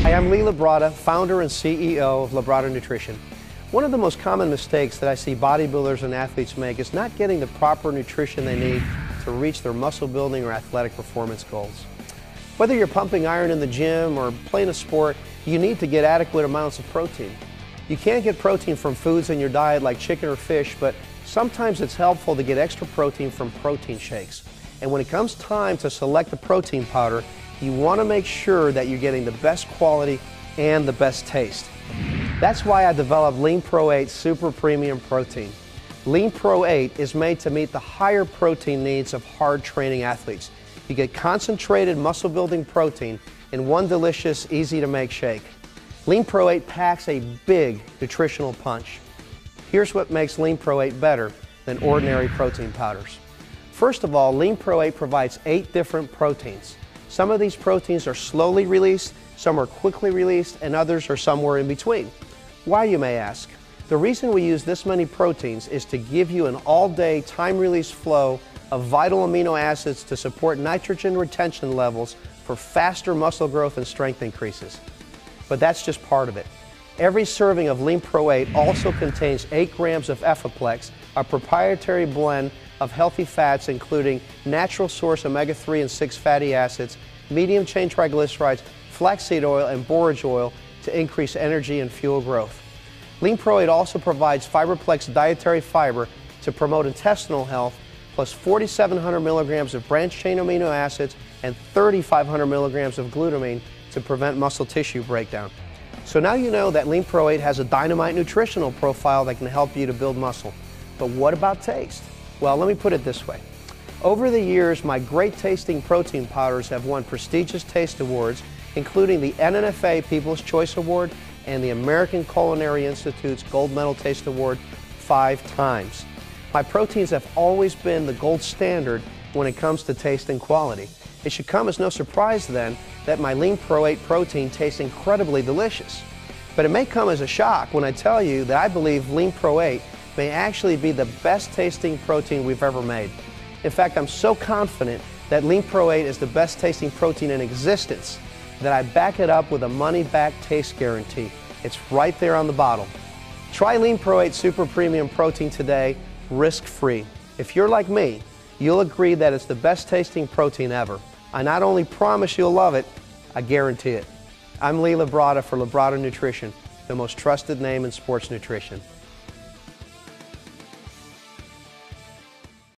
Hi, I'm Lee Labrada, founder and CEO of Labrada Nutrition. One of the most common mistakes that I see bodybuilders and athletes make is not getting the proper nutrition they need to reach their muscle building or athletic performance goals. Whether you're pumping iron in the gym or playing a sport, you need to get adequate amounts of protein. You can't get protein from foods in your diet like chicken or fish, but sometimes it's helpful to get extra protein from protein shakes. And when it comes time to select the protein powder, you want to make sure that you're getting the best quality and the best taste. That's why I developed Lean Pro 8 Super Premium Protein. Lean Pro 8 is made to meet the higher protein needs of hard training athletes. You get concentrated muscle building protein in one delicious, easy to make shake. Lean Pro 8 packs a big nutritional punch. Here's what makes Lean Pro 8 better than ordinary protein powders. First of all, Lean Pro 8 provides 8 different proteins. Some of these proteins are slowly released, some are quickly released, and others are somewhere in between. Why, you may ask? The reason we use this many proteins is to give you an all-day time-release flow of vital amino acids to support nitrogen retention levels for faster muscle growth and strength increases. But that's just part of it. Every serving of Lean Pro 8 also contains 8 grams of Effaplex, a proprietary blend of healthy fats including natural source omega-3 and 6 fatty acids, medium-chain triglycerides, flaxseed oil, and borage oil to increase energy and fuel growth. Lean Pro 8 also provides Fiberplex dietary fiber to promote intestinal health, plus 4,700 milligrams of branched-chain amino acids and 3,500 milligrams of glutamine to prevent muscle tissue breakdown. So now you know that Lean Pro 8 has a dynamite nutritional profile that can help you to build muscle. But what about taste? Well, let me put it this way. Over the years, my great tasting protein powders have won prestigious taste awards, including the NNFA People's Choice Award and the American Culinary Institute's Gold Medal Taste Award 5 times. My proteins have always been the gold standard when it comes to taste and quality. It should come as no surprise then that my Lean Pro 8 protein tastes incredibly delicious. But it may come as a shock when I tell you that I believe Lean Pro 8 may actually be the best tasting protein we've ever made. In fact, I'm so confident that Lean Pro 8 is the best tasting protein in existence that I back it up with a money-back taste guarantee. It's right there on the bottle. Try Lean Pro 8 Super Premium Protein today, risk-free. If you're like me, you'll agree that it's the best tasting protein ever. I not only promise you'll love it, I guarantee it. I'm Lee Labrada for Labrada Nutrition, the most trusted name in sports nutrition.